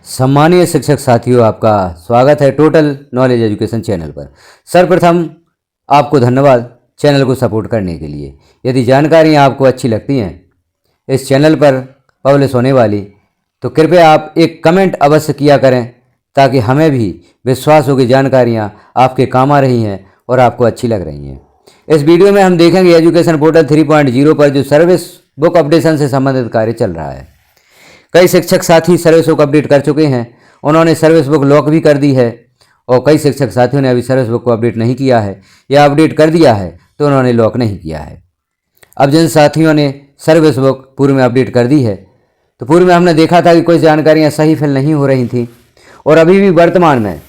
सम्मानीय शिक्षक साथियों, आपका स्वागत है टोटल नॉलेज एजुकेशन चैनल पर। सर्वप्रथम आपको धन्यवाद चैनल को सपोर्ट करने के लिए। यदि जानकारियाँ आपको अच्छी लगती हैं इस चैनल पर पब्लिश होने वाली, तो कृपया आप एक कमेंट अवश्य किया करें ताकि हमें भी विश्वास हो कि जानकारियाँ आपके काम आ रही हैं और आपको अच्छी लग रही हैं। इस वीडियो में हम देखेंगे एजुकेशन पोर्टल 3.0 पर जो सर्विस बुक अपडेशन से संबंधित कार्य चल रहा है। कई शिक्षक साथी सर्विस बुक अपडेट कर चुके हैं, उन्होंने सर्विस बुक लॉक भी कर दी है, और कई शिक्षक साथियों ने अभी सर्विस बुक को अपडेट नहीं किया है या अपडेट कर दिया है तो उन्होंने लॉक नहीं किया है। अब जिन साथियों ने सर्विस बुक पूर्व में अपडेट कर दी है, तो पूर्व में हमने देखा था कि कुछ जानकारियाँ सही फिल नहीं हो रही थी, और अभी भी वर्तमान में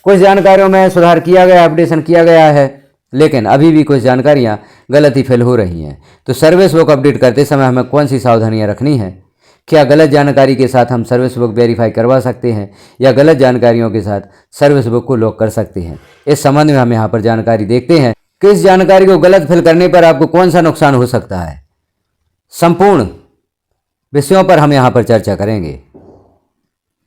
कुछ जानकारियों में सुधार किया गया, अपडेशन किया गया है, लेकिन अभी भी कुछ जानकारियाँ गलत ही फिल हो रही हैं। तो सर्विस बुक अपडेट करते समय हमें कौन सी सावधानियाँ रखनी है? क्या गलत जानकारी के साथ हम सर्विस बुक वेरीफाई करवा सकते हैं या गलत जानकारियों के साथ सर्विस बुक को लॉक कर सकते हैं? इस संबंध में हम यहाँ पर जानकारी देखते हैं कि इस जानकारी को गलत फिल करने पर आपको कौन सा नुकसान हो सकता है। संपूर्ण विषयों पर हम यहाँ पर चर्चा करेंगे।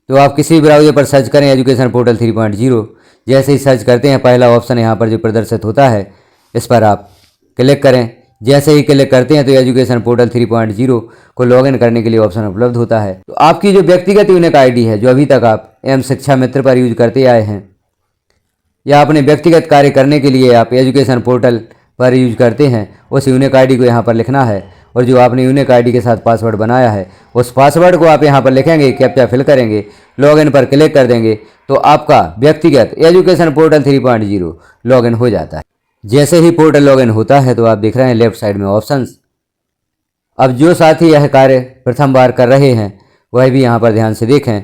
तो आप किसी ब्राउज़र पर सर्च करें एजुकेशन पोर्टल 3.0। जैसे ही सर्च करते हैं पहला ऑप्शन यहाँ पर जो प्रदर्शित होता है इस पर आप क्लिक करें। जैसे ही क्लिक करते हैं तो एजुकेशन पोर्टल 3.0 को लॉगिन करने के लिए ऑप्शन उपलब्ध होता है। तो आपकी जो व्यक्तिगत यूनिक आईडी है, जो अभी तक आप एम शिक्षा मित्र पर यूज करते आए हैं या अपने व्यक्तिगत कार्य करने के लिए आप एजुकेशन पोर्टल पर यूज करते हैं, उस यूनिक आईडी को यहाँ पर लिखना है, और जो आपने यूनिक आईडी के साथ पासवर्ड बनाया है उस पासवर्ड को आप यहाँ पर लिखेंगे, कैप्चा फिल करेंगे, लॉगिन पर क्लिक कर देंगे तो आपका व्यक्तिगत एजुकेशन पोर्टल 3.0 लॉगिन हो जाता है। जैसे ही पोर्टल लॉगिन होता है तो आप देख रहे हैं लेफ्ट साइड में ऑप्शंस। अब जो साथी यह कार्य प्रथम बार कर रहे हैं वह भी यहाँ पर ध्यान से देखें।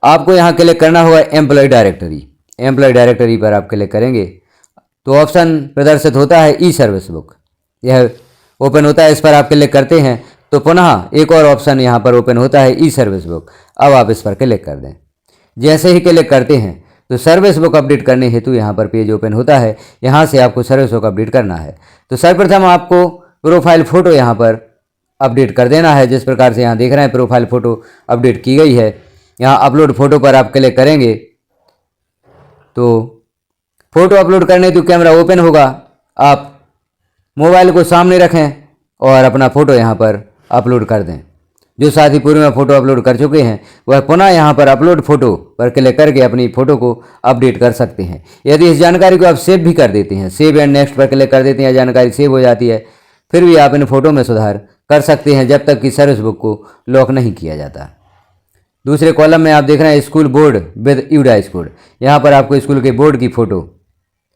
आपको यहाँ क्लिक करना होगा एम्प्लॉय डायरेक्टरी। एम्प्लॉय डायरेक्टरी पर आप क्लिक करेंगे तो ऑप्शन प्रदर्शित होता है ई सर्विस बुक, यह ओपन होता है। इस पर आप क्लिक करते हैं तो पुनः एक और ऑप्शन यहाँ पर ओपन होता है ई सर्विस बुक। अब आप इस पर क्लिक कर दें। जैसे ही क्लिक करते हैं तो सर्विस बुक अपडेट करने हेतु यहाँ पर पेज ओपन होता है। यहाँ से आपको सर्विस बुक अपडेट करना है। तो सर्वप्रथम आपको प्रोफाइल फ़ोटो यहाँ पर अपडेट कर देना है। जिस प्रकार से यहाँ देख रहे हैं प्रोफाइल फ़ोटो अपडेट की गई है। यहाँ अपलोड फ़ोटो पर आप क्लिक करेंगे तो फ़ोटो अपलोड करने तो कैमरा ओपन होगा। आप मोबाइल को सामने रखें और अपना फ़ोटो यहाँ पर अपलोड कर दें। जो साथी पूर्व में फ़ोटो अपलोड कर चुके हैं वह पुनः यहाँ पर अपलोड फ़ोटो पर क्लिक करके अपनी फ़ोटो को अपडेट कर सकते हैं। यदि इस जानकारी को आप सेव भी कर देते हैं, सेव एंड नेक्स्ट पर क्लिक कर देते हैं, जानकारी सेव हो जाती है, फिर भी आप इन फ़ोटो में सुधार कर सकते हैं जब तक कि सर्विस बुक को लॉक नहीं किया जाता। दूसरे कॉलम में आप देख रहे हैं school board with UDISE code. यहाँ पर आपको स्कूल के बोर्ड की फ़ोटो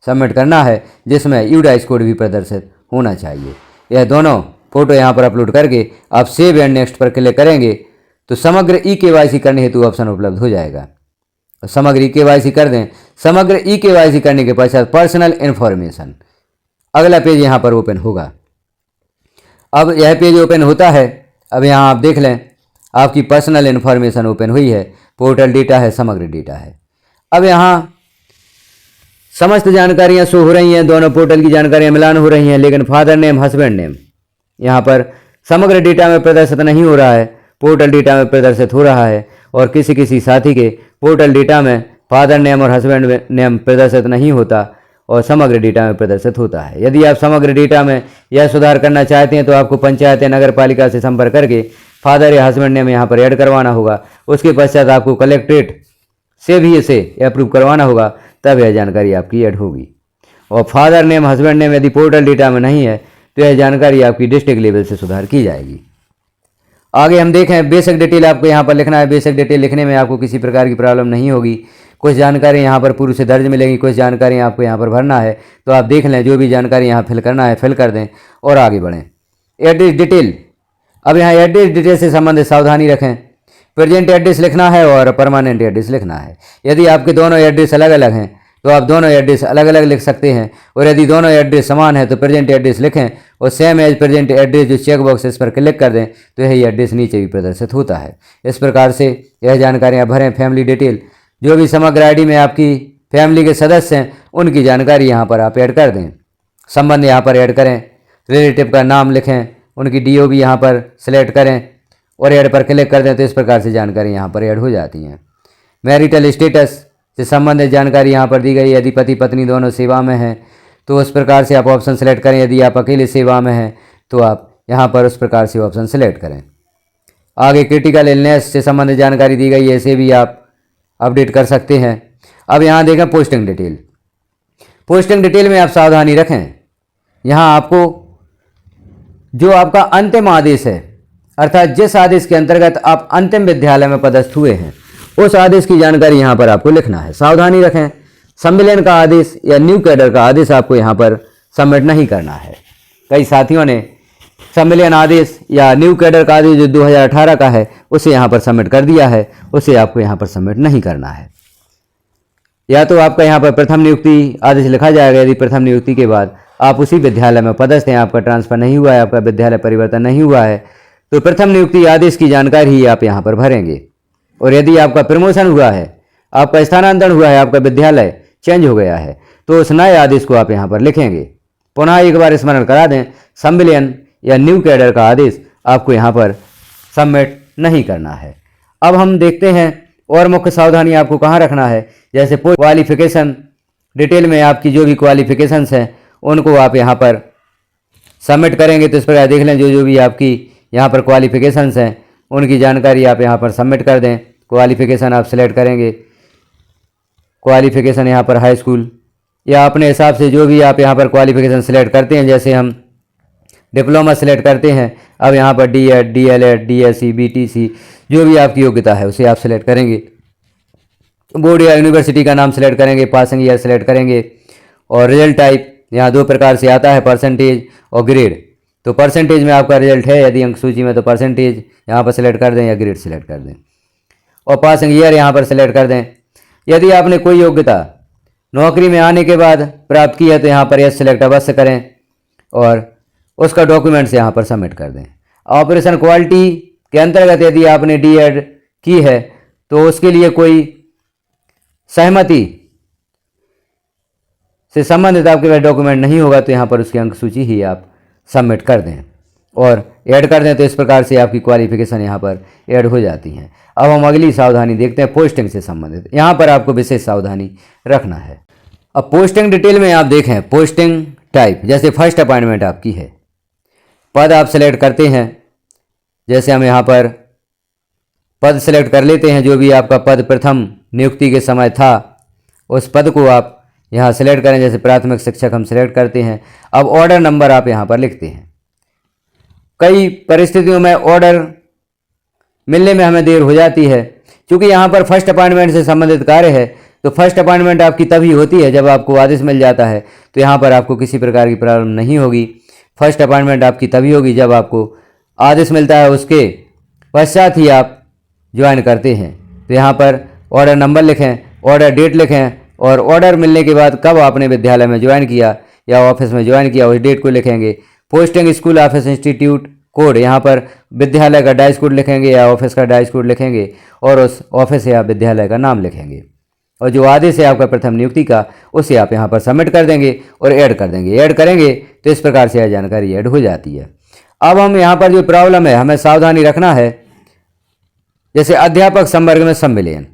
सबमिट करना है जिसमें यूडाइस कोड भी प्रदर्शित होना चाहिए। यह दोनों फ़ोटो यहाँ पर अपलोड करके आप सेव एंड नेक्स्ट पर क्लिक करेंगे तो समग्र ई-केवाईसी करने हेतु ऑप्शन उपलब्ध हो जाएगा। तो समग्र ई-केवाईसी कर दें। समग्र ई-केवाईसी करने के पश्चात पर्सनल इन्फॉर्मेशन, अगला पेज यहाँ पर ओपन होगा। अब यह पेज ओपन होता है। अब यहाँ आप देख लें आपकी पर्सनल इन्फॉर्मेशन ओपन हुई है। पोर्टल डेटा है, समग्र डेटा है। अब यहाँ समस्त जानकारियाँ शो हो रही हैं, दोनों पोर्टल की जानकारियाँ मिलान हो रही हैं, लेकिन फादर नेम हस्बैंड नेम यहाँ पर समग्र डेटा में प्रदर्शित नहीं हो रहा है, पोर्टल डेटा में प्रदर्शित हो रहा है। और किसी किसी साथी के पोर्टल डेटा में फादर नेम और हस्बैंड नेम प्रदर्शित नहीं होता और समग्र डेटा में प्रदर्शित होता है। यदि आप समग्र डेटा में यह सुधार करना चाहते हैं तो आपको पंचायत या नगर पालिका से संपर्क करके फादर या हस्बैंड नेम यहाँ पर ऐड करवाना होगा। उसके पश्चात आपको कलेक्ट्रेट से भी इसे अप्रूव करवाना होगा, तब यह जानकारी आपकी ऐड होगी। और फादर नेम हस्बैंड नेम यदि पोर्टल डेटा में नहीं है तो यह जानकारी आपकी डिस्ट्रिक्ट लेवल से सुधार की जाएगी। आगे हम देखें बेसिक डिटेल आपको यहाँ पर लिखना है। बेसिक डिटेल लिखने में आपको किसी प्रकार की प्रॉब्लम नहीं होगी। कुछ जानकारी यहाँ पर पूर्व से दर्ज मिलेगी, कुछ जानकारी आपको यहाँ पर भरना है। तो आप देख लें, जो भी जानकारी यहाँ फिल करना है फिल कर दें और आगे बढ़ें। एड्रेस डिटेल, अब यहाँ एड्रेस डिटेल से संबंधित सावधानी रखें। प्रेजेंट एड्रेस लिखना है और परमानेंट एड्रेस लिखना है। यदि आपके दोनों एड्रेस अलग अलग हैं तो आप दोनों एड्रेस अलग अलग लिख सकते हैं, और यदि दोनों एड्रेस समान है तो प्रेजेंट एड्रेस लिखें और सेम एज प्रेजेंट एड्रेस जो चेक बॉक्स इस पर क्लिक कर दें तो यही एड्रेस नीचे भी प्रदर्शित होता है। इस प्रकार से यह जानकारियाँ भरें। फैमिली डिटेल, जो भी समग्र आईडी में आपकी फैमिली के सदस्य हैं उनकी जानकारी यहाँ पर आप ऐड कर दें। संबंध यहाँ पर ऐड करें, रिलेटिव का नाम लिखें, उनकी DO भी यहाँ पर सिलेक्ट करें और ऐड पर क्लिक कर दें तो इस प्रकार से जानकारी यहाँ पर ऐड हो जाती हैं। मैरिटल स्टेटस से संबंधित जानकारी यहाँ पर दी गई। यदि पति पत्नी दोनों सेवा में हैं तो उस प्रकार से आप ऑप्शन सेलेक्ट करें। यदि आप अकेले सेवा में हैं तो आप यहाँ पर उस प्रकार से ऑप्शन सेलेक्ट करें। आगे क्रिटिकल इलनेस से संबंधित जानकारी दी गई है, इसे भी आप अपडेट कर सकते हैं। अब यहाँ देखें पोस्टिंग डिटेल। पोस्टिंग डिटेल में आप सावधानी रखें, यहाँ आपको जो आपका अंतिम आदेश है, अर्थात जिस आदेश के अंतर्गत आप अंतिम विद्यालय में पदस्थ हुए हैं, उस आदेश की जानकारी यहाँ पर आपको लिखना है। सावधानी रखें, संविलियन का आदेश या न्यू कैडर का आदेश आपको यहाँ पर सबमिट नहीं करना है। कई साथियों ने संविलियन आदेश या न्यू कैडर का आदेश जो 2018 का है उसे यहाँ पर सबमिट कर दिया है, उसे आपको यहाँ पर सबमिट नहीं करना है। या तो आपका यहाँ पर प्रथम नियुक्ति आदेश लिखा जाएगा। यदि प्रथम नियुक्ति के बाद आप उसी विद्यालय में पदस्थ हैं, आपका ट्रांसफर नहीं हुआ है, आपका विद्यालय परिवर्तन नहीं हुआ है, तो प्रथम नियुक्ति आदेश की जानकारी ही आप यहाँ पर भरेंगे। और यदि आपका प्रमोशन हुआ है, आपका स्थानांतरण हुआ है, आपका विद्यालय चेंज हो गया है, तो उस नए आदेश को आप यहाँ पर लिखेंगे। पुनः एक बार स्मरण करा दें, संविलियन या न्यू कैडर का आदेश आपको यहाँ पर सबमिट नहीं करना है। अब हम देखते हैं और मुख्य सावधानी आपको कहाँ रखना है। जैसे क्वालिफिकेशन डिटेल में आपकी जो भी क्वालिफिकेशंस हैं उनको आप यहाँ पर सबमिट करेंगे। तो इस प्रकार देख लें, जो भी आपकी यहाँ पर क्वालिफिकेशंस हैं उनकी जानकारी आप यहाँ पर सबमिट कर दें। क्वालिफिकेशन आप सिलेक्ट करेंगे, क्वालिफिकेशन यहाँ पर हाई स्कूल या अपने हिसाब से जो भी आप यहाँ पर क्वालिफिकेशन सिलेक्ट करते हैं। जैसे हम डिप्लोमा सिलेक्ट करते हैं, अब यहाँ पर D.Ed, D.LEd, D.Sc, B.Tc जो भी आपकी योग्यता है उसे आप सिलेक्ट करेंगे। बोर्ड या यूनिवर्सिटी का नाम सिलेक्ट करेंगे, पासिंग ईयर सिलेक्ट करेंगे और रिजल्ट टाइप यहाँ दो प्रकार से आता है, परसेंटेज और ग्रेड। तो परसेंटेज में आपका रिजल्ट है, यदि अंक सूची में तो परसेंटेज यहाँ पर सिलेक्ट कर दें या ग्रेड सिलेक्ट कर दें और पासिंग ईयर यहाँ पर सिलेक्ट कर दें। यदि आपने कोई योग्यता नौकरी में आने के बाद प्राप्त की है तो यहाँ पर यस सिलेक्ट अवश्य करें और उसका डॉक्यूमेंट्स यहाँ पर सबमिट कर दें। ऑपरेशन क्वालिटी के अंतर्गत यदि आपने D.Ed की है तो उसके लिए कोई सहमति से संबंधित आपके पास डॉक्यूमेंट नहीं होगा तो यहाँ पर उसकी अंक सूची ही आप सबमिट कर दें और ऐड कर दें। तो इस प्रकार से आपकी क्वालिफिकेशन यहाँ पर ऐड हो जाती हैं। अब हम अगली सावधानी देखते हैं, पोस्टिंग से संबंधित। यहाँ पर आपको विशेष सावधानी रखना है। अब पोस्टिंग डिटेल में आप देखें, पोस्टिंग टाइप जैसे फर्स्ट अपॉइंटमेंट आपकी है, पद आप सेलेक्ट करते हैं। जैसे हम यहाँ पर पद सेलेक्ट कर लेते हैं, जो भी आपका पद प्रथम नियुक्ति के समय था उस पद को आप यहाँ सेलेक्ट करें। जैसे प्राथमिक शिक्षक हम सेलेक्ट करते हैं। अब ऑर्डर नंबर आप यहाँ पर लिखते हैं। कई परिस्थितियों में ऑर्डर मिलने में हमें देर हो जाती है, क्योंकि यहाँ पर फर्स्ट अपॉइंटमेंट से संबंधित कार्य है। तो फर्स्ट अपॉइंटमेंट आपकी तभी होती है जब आपको आदेश मिल जाता है, तो यहाँ पर आपको किसी प्रकार की प्रॉब्लम नहीं होगी। फर्स्ट अपॉइंटमेंट आपकी तभी होगी जब आपको आदेश मिलता है, उसके पश्चात ही आप ज्वाइन करते हैं। तो यहाँ पर ऑर्डर नंबर लिखें, ऑर्डर डेट लिखें और ऑर्डर मिलने के बाद कब आपने विद्यालय में ज्वाइन किया या ऑफिस में ज्वाइन किया उस डेट को लिखेंगे। Posting school office institute code, यहाँ पर विद्यालय का डाइस कोड लिखेंगे या ऑफिस का डाइस कोड लिखेंगे और उस ऑफिस या विद्यालय का नाम लिखेंगे और जो आदेश है आपका प्रथम नियुक्ति का उसे आप यहाँ पर सबमिट कर देंगे और ऐड कर देंगे। ऐड करेंगे तो इस प्रकार से यह जानकारी ऐड हो जाती है। अब हम यहाँ पर जो प्रॉब्लम है हमें सावधानी रखना है। जैसे अध्यापक संवर्ग में सम्मिलन,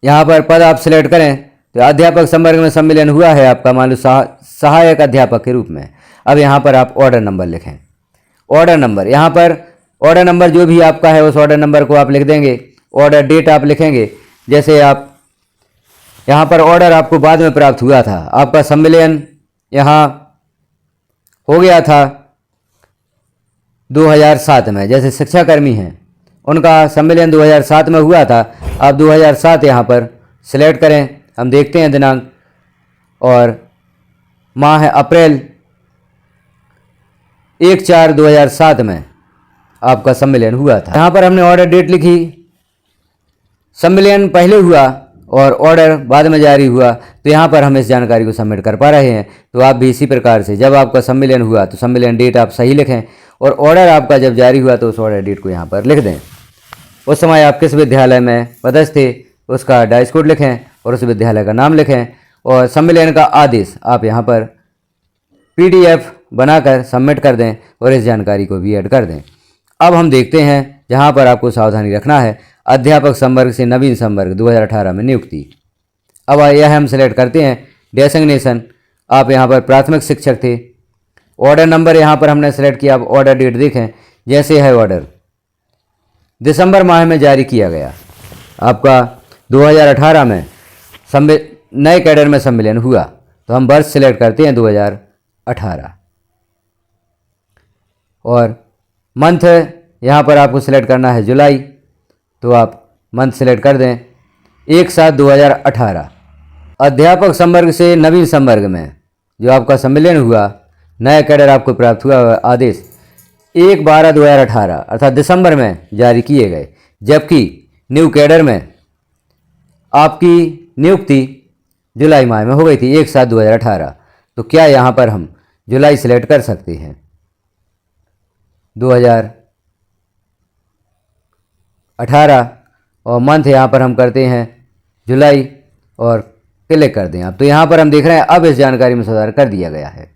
यहाँ पर पद आप सिलेक्ट करें तो अध्यापक संवर्ग में सम्मिलन हुआ है आपका, मान लो सहायक अध्यापक के रूप में। अब यहाँ पर आप ऑर्डर नंबर लिखें। ऑर्डर नंबर, यहाँ पर ऑर्डर नंबर जो भी आपका है उस ऑर्डर नंबर को आप लिख देंगे। ऑर्डर डेट आप लिखेंगे। जैसे आप यहाँ पर ऑर्डर आपको बाद में प्राप्त हुआ था, आपका सम्मिलन यहाँ हो गया था 2007 में। जैसे शिक्षाकर्मी हैं उनका सम्मिलन 2007 में हुआ था। आप 2007 यहाँ पर सिलेक्ट करें। हम देखते हैं दिनांक और माह है अप्रैल, 1/4/2007 में आपका सम्मेलन हुआ था। यहाँ पर हमने ऑर्डर डेट लिखी, सम्मेलन पहले हुआ और ऑर्डर बाद में जारी हुआ, तो यहाँ पर हम इस जानकारी को सबमिट कर पा रहे हैं। तो आप भी इसी प्रकार से जब आपका सम्मेलन हुआ तो सम्मेलन डेट आप सही लिखें और ऑर्डर आपका जब जारी हुआ तो उस ऑर्डर डेट को यहाँ पर लिख दें। उस समय आप किस विद्यालय में पदस्थ थे उसका डाइस कोड लिखें और उस विद्यालय का नाम लिखें और सम्मेलन का आदेश आप यहाँ पर PDF बनाकर सबमिट कर दें और इस जानकारी को भी ऐड कर दें। अब हम देखते हैं जहाँ पर आपको सावधानी रखना है, अध्यापक संवर्ग से नवीन संवर्ग 2018 में नियुक्ति। अब यह हम सेलेक्ट करते हैं डेसिग्नेशन। आप यहाँ पर प्राथमिक शिक्षक थे। ऑर्डर नंबर यहाँ पर हमने सेलेक्ट किया। अब ऑर्डर डेट देखें, जैसे है ऑर्डर दिसंबर माह में जारी किया गया। आपका 2018 में नए कैडर में सम्मेलन हुआ, तो हम वर्ष सेलेक्ट करते हैं 2018 और मंथ यहाँ पर आपको सेलेक्ट करना है जुलाई, तो आप मंथ सेलेक्ट कर दें 1/7/2018। अध्यापक संवर्ग से नवीन संवर्ग में जो आपका सम्मेलन हुआ, नया कैडर आपको प्राप्त हुआ आदेश 1/12/2018 अर्थात दिसंबर में जारी किए गए, जबकि न्यू कैडर में आपकी नियुक्ति जुलाई माह में हो गई थी 1/7/2018। तो क्या यहाँ पर हम जुलाई सेलेक्ट कर सकते हैं 2018 और मंथ यहाँ पर हम करते हैं जुलाई और क्लिक कर दें आप। तो यहाँ पर हम देख रहे हैं अब इस जानकारी में सुधार कर दिया गया है।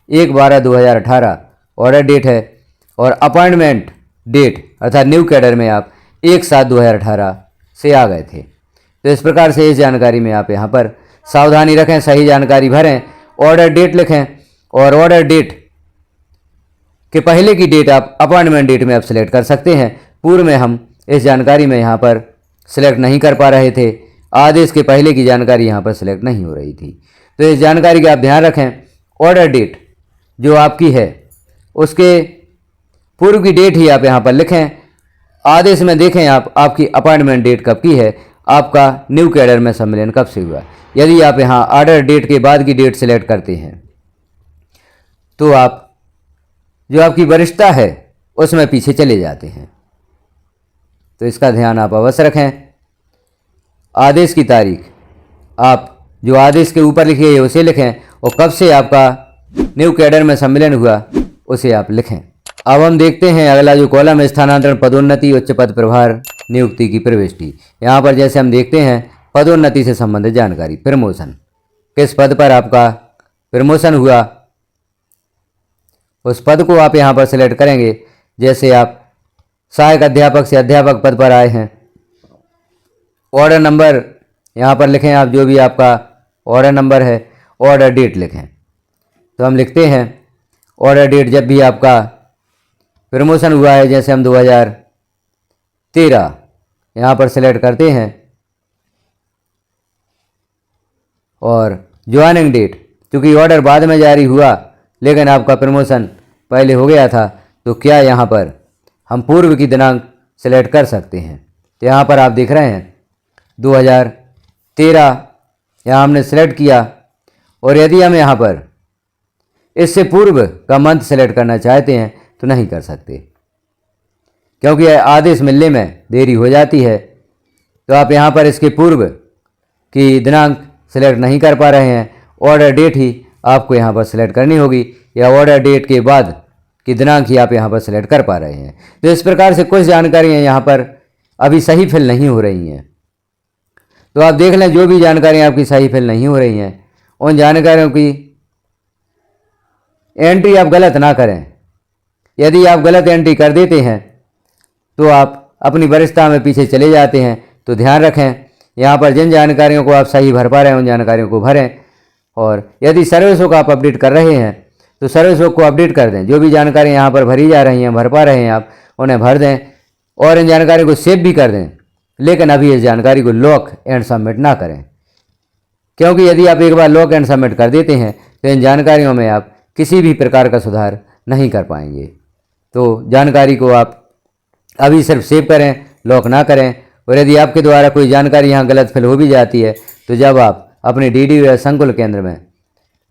1/12/2018 ऑर्डर डेट है और अपॉइंटमेंट डेट अर्थात न्यू कैडर में आप 1/7/2018 से आ गए थे। तो इस प्रकार से इस जानकारी में आप यहाँ पर सावधानी रखें, सही जानकारी भरें, ऑर्डर डेट लिखें और ऑर्डर डेट के पहले की डेट आप अपॉइंटमेंट डेट में आप सिलेक्ट कर सकते हैं। पूर्व में हम इस जानकारी में यहाँ पर सिलेक्ट नहीं कर पा रहे थे, आदेश के पहले की जानकारी यहाँ पर सिलेक्ट नहीं हो रही थी। तो इस जानकारी का आप ध्यान रखें। ऑर्डर डेट जो आपकी है उसके पूर्व की डेट ही आप यहाँ पर लिखें। आदेश में देखें आप आपकी अपॉइंटमेंट डेट कब की है, आपका न्यू कैडर में सम्मेलन कब से हुआ। यदि आप यहाँ ऑर्डर डेट के बाद की डेट सिलेक्ट करते हैं तो आप जो आपकी वरिष्ठता है उसमें पीछे चले जाते हैं। तो इसका ध्यान आप अवश्य रखें। आदेश की तारीख आप जो आदेश के ऊपर लिखी है उसे लिखें और कब से आपका न्यू कैडर में सम्मेलन हुआ उसे आप लिखें। अब हम देखते हैं अगला जो कॉलम है, स्थानांतरण, पदोन्नति, उच्च पद प्रभार, नियुक्ति की प्रविष्टि। यहाँ पर जैसे हम देखते हैं पदोन्नति से संबंधित जानकारी, प्रमोशन, किस पद पर आपका प्रमोशन हुआ उस पद को आप यहाँ पर सिलेक्ट करेंगे। जैसे आप सहायक अध्यापक से अध्यापक पद पर आए हैं, ऑर्डर नंबर यहाँ पर लिखें आप, जो भी आपका ऑर्डर नंबर है, ऑर्डर डेट लिखें। तो हम लिखते हैं ऑर्डर डेट जब भी आपका प्रमोशन हुआ है, जैसे हम 2013 यहाँ पर सिलेक्ट करते हैं और ज्वाइनिंग डेट, क्योंकि ऑर्डर बाद में जारी हुआ लेकिन आपका प्रमोशन पहले हो गया था, तो क्या यहाँ पर हम पूर्व की दिनांक सेलेक्ट कर सकते हैं। तो यहाँ पर आप देख रहे हैं 2013 यहाँ हमने सेलेक्ट किया और यदि हम यहाँ पर इससे पूर्व का मंथ सेलेक्ट करना चाहते हैं तो नहीं कर सकते, क्योंकि आदेश मिलने में देरी हो जाती है। तो आप यहाँ पर इसके पूर्व की दिनांक सेलेक्ट नहीं कर पा रहे हैं, ऑर्डर डेट ही आपको यहाँ पर सेलेक्ट करनी होगी या ऑर्डर डेट के बाद की दिनांक ही आप यहाँ पर सेलेक्ट कर पा रहे हैं। तो इस प्रकार से कुछ जानकारियाँ यहाँ पर अभी सही फिल नहीं हो रही हैं। तो आप देख लें जो भी जानकारियाँ आपकी सही फिल नहीं हो रही हैं उन जानकारियों की एंट्री आप गलत ना करें। यदि आप गलत एंट्री कर देते हैं तो आप अपनी वरिष्ठता में पीछे चले जाते हैं। तो ध्यान रखें, यहाँ पर जिन जानकारियों को आप सही भर पा रहे हैं उन जानकारियों को भरें और यदि सर्विस बुक आप अपडेट कर रहे हैं तो सर्विस बुक को अपडेट कर दें। जो भी जानकारी यहाँ पर भरी जा रही हैं, भर पा रहे हैं आप, उन्हें भर दें और इन जानकारी को सेव भी कर दें। लेकिन अभी इस जानकारी को लॉक एंड सबमिट ना करें, क्योंकि यदि आप एक बार लॉक एंड सबमिट कर देते हैं तो इन जानकारियों में आप किसी भी प्रकार का सुधार नहीं कर पाएंगे। तो जानकारी को आप अभी सिर्फ सेव करें, लॉक ना करें। और यदि आपके द्वारा कोई जानकारी यहाँ गलत फिल हो भी जाती है तो जब आप अपने DDO या संकुल केंद्र में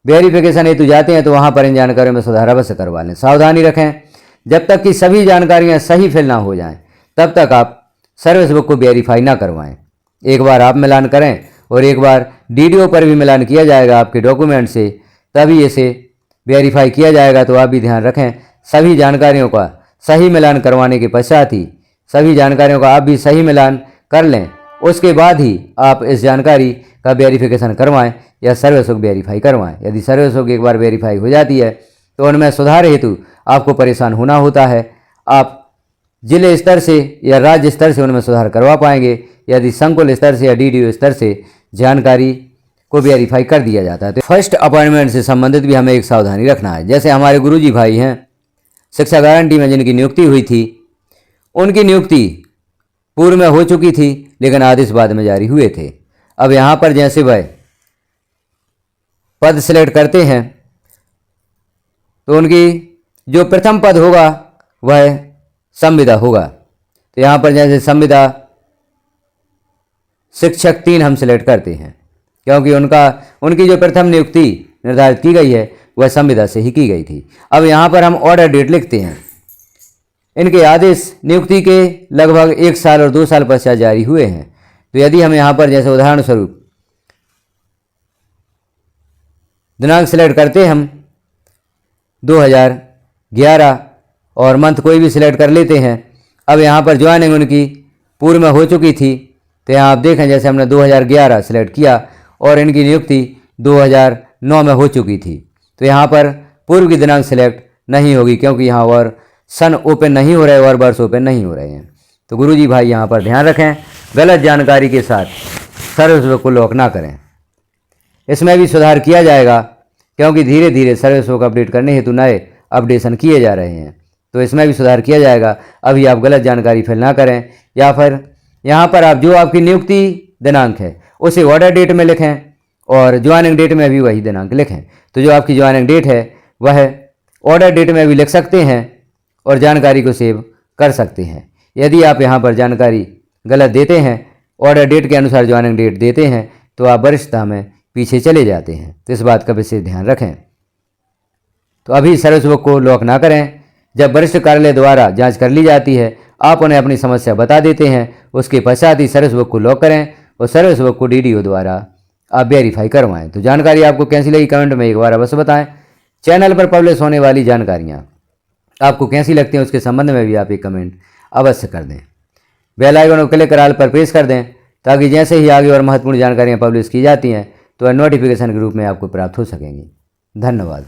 वेरिफिकेशन हेतु जाते हैं तो वहाँ पर इन जानकारियों में सुधार अवश्य करवा लें। सावधानी रखें, जब तक कि सभी जानकारियाँ सही फिल ना हो जाएं तब तक आप सर्विस बुक को वेरीफाई ना करवाएं। एक बार आप मिलान करें और एक बार DDO पर भी मिलान किया जाएगा आपके डॉक्यूमेंट से, तभी इसे वेरीफाई किया जाएगा। तो आप भी ध्यान रखें, सभी जानकारियों का सही मिलान करवाने के पश्चात ही सभी जानकारियों का आप भी सही मिलान कर लें, उसके बाद ही आप इस जानकारी का वेरिफिकेशन करवाएं या सर्विस बुक वेरीफाई करवाएं। यदि सर्विस बुक एक बार वेरीफाई हो जाती है तो उनमें सुधार हेतु आपको परेशान होना होता है। आप जिले स्तर से या राज्य स्तर से उनमें सुधार करवा पाएंगे। यदि संकुल स्तर से या डीडीओ स्तर से जानकारी को वेरीफाई कर दिया जाता है। तो फर्स्ट अपॉइंटमेंट से संबंधित भी हमें एक सावधानी रखना है। जैसे हमारे गुरुजी भाई हैं, शिक्षा गारंटी में जिनकी नियुक्ति हुई थी, उनकी नियुक्ति पूर्व में हो चुकी थी लेकिन आदेश बाद में जारी हुए थे। अब यहाँ पर जैसे वह पद सिलेक्ट करते हैं तो उनकी जो प्रथम पद होगा वह संविदा होगा। तो यहाँ पर जैसे संविदा शिक्षक 3 हम सिलेक्ट करते हैं, क्योंकि उनकी जो प्रथम नियुक्ति निर्धारित की गई है वह संविदा से ही की गई थी। अब यहाँ पर हम ऑर्डर डेट लिखते हैं। इनके आदेश नियुक्ति के लगभग 1 साल और 2 साल पश्चात जारी हुए हैं। तो यदि हम यहाँ पर जैसे उदाहरण स्वरूप दिनांक सिलेक्ट करते हम 2011 और मंथ कोई भी सिलेक्ट कर लेते हैं। अब यहाँ पर ज्वाइनिंग उनकी पूर्व में हो चुकी थी, तो यहाँ आप देखें जैसे हमने 2011 सिलेक्ट किया और इनकी नियुक्ति 2009 में हो चुकी थी। तो यहाँ पर पूर्व की दिनांक सिलेक्ट नहीं होगी, क्योंकि यहाँ और सन ओपन नहीं हो रहे और वर्ष ओपन नहीं हो रहे हैं। तो गुरुजी भाई यहाँ पर ध्यान रखें, गलत जानकारी के साथ सर्विस बुक को लॉक ना करें। इसमें भी सुधार किया जाएगा, क्योंकि धीरे धीरे सर्विस बुक अपडेट करने हेतु नए अपडेशन किए जा रहे हैं। तो इसमें भी सुधार किया जाएगा। अभी आप गलत जानकारी फिल ना करें, या फिर यहाँ पर आप जो आपकी नियुक्ति दिनांक है उसे ऑर्डर डेट में लिखें और ज्वाइनिंग डेट में भी वही दिनांक लिखें। तो जो आपकी ज्वाइनिंग डेट है वह ऑर्डर डेट में भी लिख सकते हैं और जानकारी को सेव कर सकते हैं। यदि आप यहाँ पर जानकारी गलत देते हैं, ऑर्डर डेट के अनुसार ज्वाइनिंग डेट देते हैं, तो आप वरिष्ठता में पीछे चले जाते हैं। तो इस बात का विशेष ध्यान रखें। तो अभी सर्विस बुक को लॉक ना करें। जब वरिष्ठ कार्यालय द्वारा जांच कर ली जाती है, आप उन्हें अपनी समस्या बता देते हैं, उसके पश्चात ही सर्विस बुक को लॉक करें और सर्विस बुक को डीडीओ द्वारा आप वेरीफाई करवाएं। तो जानकारी आपको कैसी लगी कमेंट में एक बार अवश्य बताएं। चैनल पर पब्लिश होने वाली जानकारियाँ आपको कैसी लगती हैं उसके संबंध में भी आप एक कमेंट अवश्य कर दें। बेल आइकन को क्लिक कर ऑल पर प्रेस कर दें, ताकि जैसे ही आगे और महत्वपूर्ण जानकारियाँ पब्लिश की जाती हैं तो नोटिफिकेशन के रूप में आपको प्राप्त हो सकेंगी। धन्यवाद।